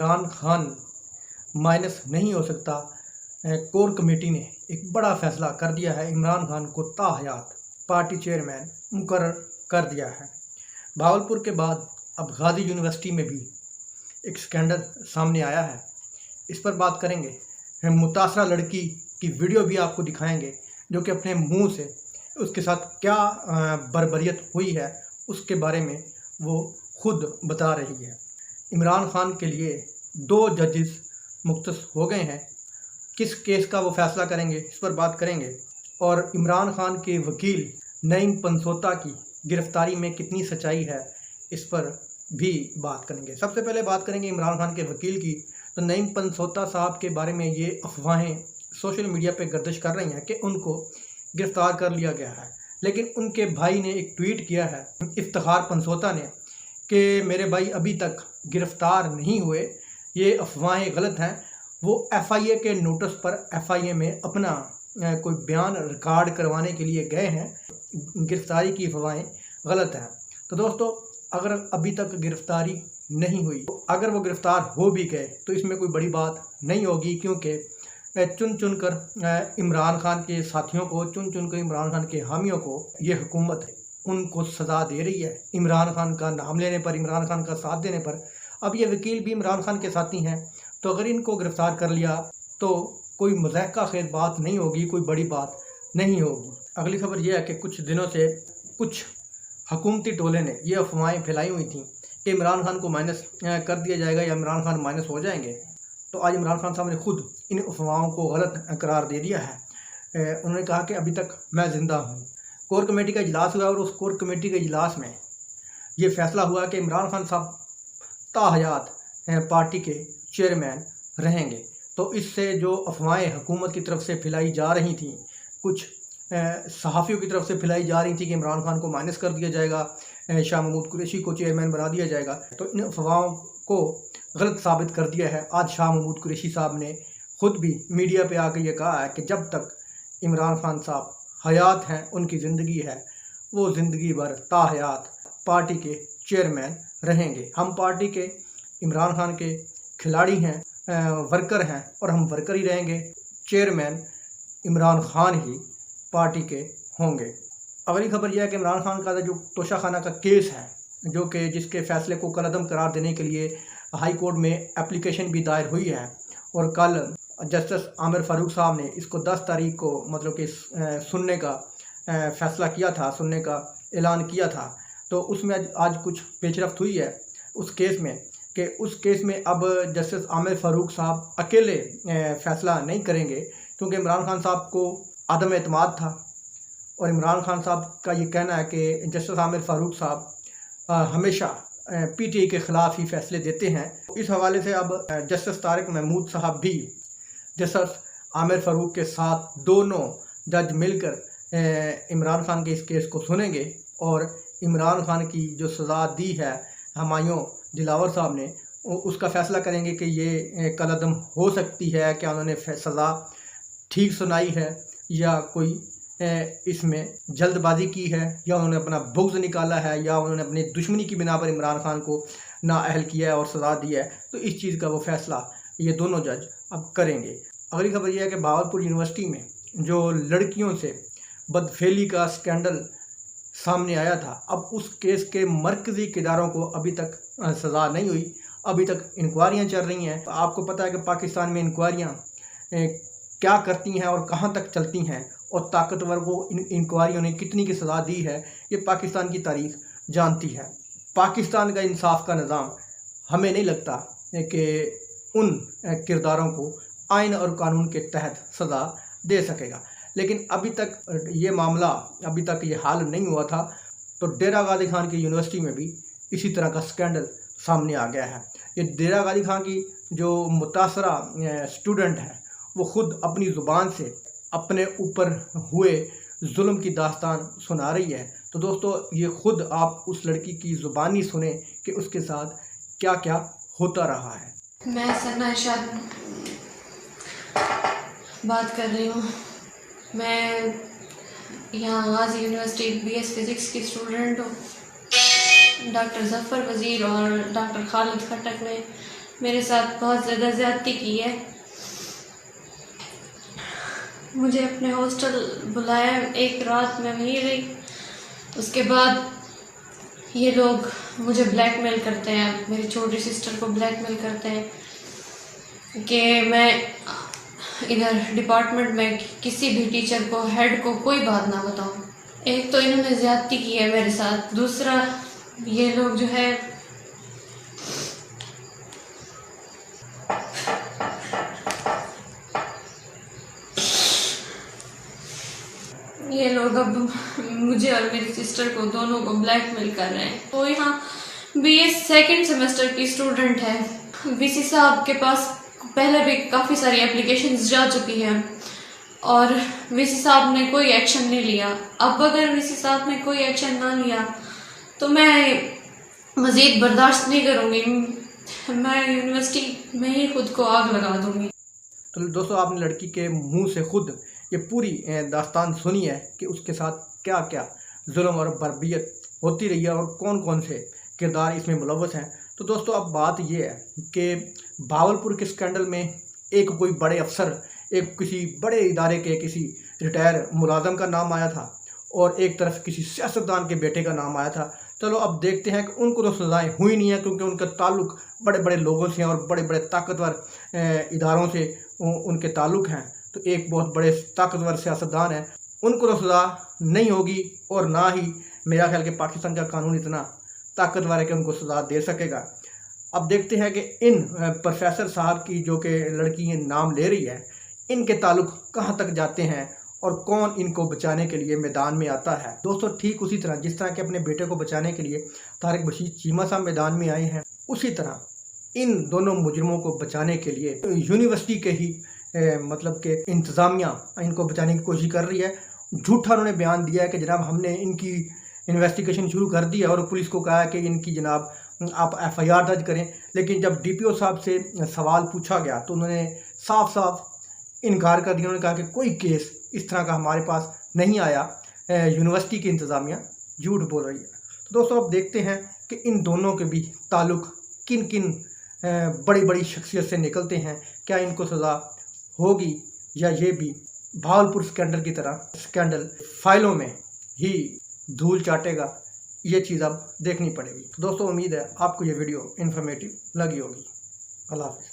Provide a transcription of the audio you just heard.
Imran Khan minus नहीं हो सकता। कोर कमेटी ने एक बड़ा फैसला कर दिया है, इमरान खान को ताहयात पार्टी चेयरमैन मुकर्रर कर दिया है। भावलपुर के बाद अब गाजी यूनिवर्सिटी में भी एक स्कैंडल सामने आया है, इस पर बात करेंगे। मुतासरा लड़की की वीडियो भी आपको दिखाएंगे, जो कि अपने मुंह से उसके साथ क्या बर्बरियत हुई है उसके बारे में वो खुद बता रही है। इमरान खान के लिए 2 जजेस मुख्तस हो गए हैं, किस केस का वो फैसला करेंगे इस पर बात करेंगे। और इमरान खान के वकील नईम पंसोता की गिरफ्तारी में कितनी सच्चाई है इस पर भी बात करेंगे। सबसे पहले बात करेंगे इमरान खान के वकील की। तो नईम पंसोता साहब के बारे में ये अफवाहें सोशल मीडिया पे गर्दिश कर रही हैं कि उनको गिरफ्तार कर लिया गया है, लेकिन उनके भाई ने एक ट्वीट किया है, इफ्तिखार पंसोता ने, कि मेरे भाई अभी तक गिरफ्तार नहीं हुए, ये अफवाहें गलत हैं। वो FIA के नोटिस पर FIA में अपना कोई बयान रिकॉर्ड करवाने के लिए गए हैं, गिरफ्तारी की अफवाहें गलत हैं। तो दोस्तों, अगर अभी तक गिरफ्तारी नहीं हुई, तो अगर वो गिरफ्तार हो भी गए तो इसमें कोई बड़ी बात नहीं होगी, क्योंकि चुन चुन कर इमरान खान के साथियों को, चुन चुन कर इमरान खान के हामियों को ये हुकूमत उनको सज़ा दे रही है। इमरान खान का नाम लेने पर, इमरान खान का साथ देने पर। अब ये वकील भी इमरान खान के साथी हैं, तो अगर इनको गिरफ्तार कर लिया तो कोई मज़ाक़ खेज बात नहीं होगी, कोई बड़ी बात नहीं होगी। अगली खबर यह है कि कुछ दिनों से कुछ हुकूमती टोले ने ये अफवाहें फैलाई हुई थी कि इमरान खान को माइनस कर दिया जाएगा या इमरान खान माइनस हो जाएंगे। तो आज इमरान खान साहब ने खुद इन अफवाहों को गलत करार दे दिया है। उन्होंने कहा कि अभी तक मैं ज़िंदा हूँ। कोर कमेटी का इजलास हुआ और उस कोर कमेटी के इजलास में ये फैसला हुआ कि इमरान खान साहब ताहयात पार्टी के चेयरमैन रहेंगे। तो इससे जो अफवाहें हुकूमत की तरफ से फैलाई जा रही थी, कुछ सहाफ़ियों की तरफ से फैलाई जा रही थी कि इमरान खान को माइनस कर दिया जाएगा, शाह महमूद कुरैशी को चेयरमैन बना दिया जाएगा, तो इन अफवाहों को गलत साबित कर दिया है। आज शाह महमूद कुरैशी साहब ने खुद भी मीडिया पे आकर ये कहा है कि जब तक इमरान खान साहब हयात हैं, उनकी ज़िंदगी है, वो ज़िंदगी भर ताहयात पार्टी के चेयरमैन रहेंगे। हम पार्टी के इमरान खान के खिलाड़ी हैं, वर्कर हैं, और हम वर्कर ही रहेंगे। चेयरमैन इमरान खान ही पार्टी के होंगे। अगली खबर यह है कि इमरान खान का जो तोशाखाना का केस है, जो कि जिसके फैसले को कलअदम करार देने के लिए हाई कोर्ट में एप्लीकेशन भी दायर हुई है, और कल जस्टिस आमिर फारूक साहब ने इसको 10 तारीख को मतलब कि सुनने का फैसला किया था, सुनने का ऐलान किया था। तो उसमें आज कुछ पेचरफ्त हुई है उस केस में, कि उस केस में अब जस्टिस आमिर फारूक साहब अकेले फ़ैसला नहीं करेंगे, क्योंकि इमरान खान साहब को आदम एतमाद था, और इमरान खान साहब का ये कहना है कि जस्टिस आमिर फारूक साहब हमेशा PTI के ख़िलाफ़ ही फ़ैसले देते हैं। इस हवाले से अब जस्टिस तारिक महमूद साहब भी जस्टिस आमिर फारूक के साथ दोनों जज मिलकर इमरान खान के इस केस को सुनेंगे, और इमरान खान की जो सज़ा दी है हुमायूं दिलावर साहब ने, उसका फ़ैसला करेंगे कि ये कलअदम हो सकती है, क्या उन्होंने सज़ा ठीक सुनाई है या कोई इसमें जल्दबाजी की है, या उन्होंने अपना बुग़्ज़ निकाला है, या उन्होंने अपनी दुश्मनी की बिना पर इमरान खान को नाअहल किया है और सज़ा दी है। तो इस चीज़ का वो फ़ैसला ये दोनों जज अब करेंगे। अगली खबर यह है कि भावलपुर यूनिवर्सिटी में जो लड़कियों से बदफेली का स्कैंडल सामने आया था, अब उस केस के मरकज़ी किरदारों को अभी तक सज़ा नहीं हुई, अभी तक इंक्वायरियाँ चल रही हैं। आपको पता है कि पाकिस्तान में इंक्वायरियाँ क्या करती हैं और कहाँ तक चलती हैं, और ताकतवर को इन इंक्वायरियों ने कितनी की सज़ा दी है, ये पाकिस्तान की तारीख़ जानती है। पाकिस्तान का इंसाफ का निज़ाम हमें नहीं लगता कि उन किरदारों को आइन और कानून के तहत सज़ा दे सकेगा, लेकिन अभी तक ये मामला, अभी तक ये हाल नहीं हुआ था। तो डेरा गाजी खान की यूनिवर्सिटी में भी इसी तरह का स्कैंडल सामने आ गया है। ये डेरा गाजी खान की जो मुतासरा स्टूडेंट है, वो खुद अपनी ज़ुबान से अपने ऊपर हुए जुल्म की दास्तान सुना रही है। तो दोस्तों, ये खुद आप उस लड़की की ज़ुबानी सुने कि उसके साथ क्या क्या होता रहा है। मैं सना इरशाद बात कर रही हूँ। मैं यहाँ गाजी यूनिवर्सिटी BS फिज़िक्स की स्टूडेंट हूँ। डॉक्टर ज़फ़र वज़ीर और डॉक्टर खालिद खटक ने मेरे साथ बहुत ज़्यादा ज़्यादती की है। मुझे अपने हॉस्टल बुलाया, एक रात मैं वहीं रही। उसके बाद ये लोग मुझे ब्लैकमेल करते हैं, मेरी छोटी सिस्टर को ब्लैकमेल करते हैं कि मैं इधर डिपार्टमेंट में किसी भी टीचर को, हेड को कोई बात ना बताऊं। एक तो इन्होंने ज़्यादती की है मेरे साथ, दूसरा ये लोग जो है ये लोग अब मुझे और मेरी सिस्टर को दोनों को ब्लैकमेल कर रहे हैं। तो यहाँ बीएस सेकंड सेमेस्टर की स्टूडेंट है। वीसी साहब के पास पहले भी काफ़ी सारी एप्लीकेशंस जा चुकी हैं और वीसी साहब ने कोई एक्शन नहीं लिया। अब अगर वीसी साहब ने कोई एक्शन ना लिया तो मैं मज़ीद बर्दाश्त नहीं करूँगी, मैं यूनिवर्सिटी में ही खुद को आग लगा दूँगी। तो दोस्तों, आपने लड़की के मुंह से खुद ये पूरी दास्तान सुनी है कि उसके साथ क्या क्या जुल्म और बर्बियत होती रही है और कौन कौन से किरदार इसमें मुलव्वस हैं। तो दोस्तों, अब बात ये है कि भावलपुर के स्कैंडल में एक कोई बड़े अफसर, एक किसी बड़े इदारे के किसी रिटायर मुलाजम का नाम आया था और एक तरफ किसी सियासतदान के बेटे का नाम आया था। चलो अब देखते हैं कि उनको तो सज़ाएं हुई नहीं है, क्योंकि उनका ताल्लुक बड़े बड़े लोगों से हैं और बड़े बड़े ताकतवर इदारों से उनके ताल्लुक हैं। तो एक बहुत बड़े ताकतवर सियासतदान है, उनको तो सज़ा नहीं होगी और ना ही मेरा ख्याल कि पाकिस्तान का कानून इतना ताकतवर है कि उनको सज़ा दे सकेगा। अब देखते हैं कि इन प्रोफेसर साहब की जो कि लड़की ये नाम ले रही है, इनके ताल्लुक कहाँ तक जाते हैं और कौन इनको बचाने के लिए मैदान में आता है। दोस्तों, ठीक उसी तरह जिस तरह के अपने बेटे को बचाने के लिए तारिक बशीर चीमा साहब मैदान में आए हैं, उसी तरह इन दोनों मुजरिमों को बचाने के लिए यूनिवर्सिटी के ही मतलब कि इंतज़ामिया इनको बचाने की कोशिश कर रही है। झूठा उन्होंने बयान दिया है कि जनाब हमने इनकी इन्वेस्टिगेशन शुरू कर दी है और पुलिस को कहा है कि इनकी जनाब आप एफआईआर दर्ज करें। लेकिन जब डीपीओ साहब से सवाल पूछा गया तो उन्होंने साफ साफ इनकार कर दिया। उन्होंने कहा कि कोई केस इस तरह का हमारे पास नहीं आया, यूनिवर्सिटी की इंतज़ामिया झूठ बोल रही है। तो दोस्तों, अब देखते हैं कि इन दोनों के भी ताल्लुक़ किन किन बड़ी बड़ी शख्सियत से निकलते हैं। क्या इनको सज़ा होगी या ये भी भावलपुर स्कैंडल की तरह स्कैंडल फाइलों में ही धूल चाटेगा, ये चीज़ अब देखनी पड़ेगी। तो दोस्तों, उम्मीद है आपको ये वीडियो इन्फॉर्मेटिव लगी होगी। अल्लाह हाफ़िज़।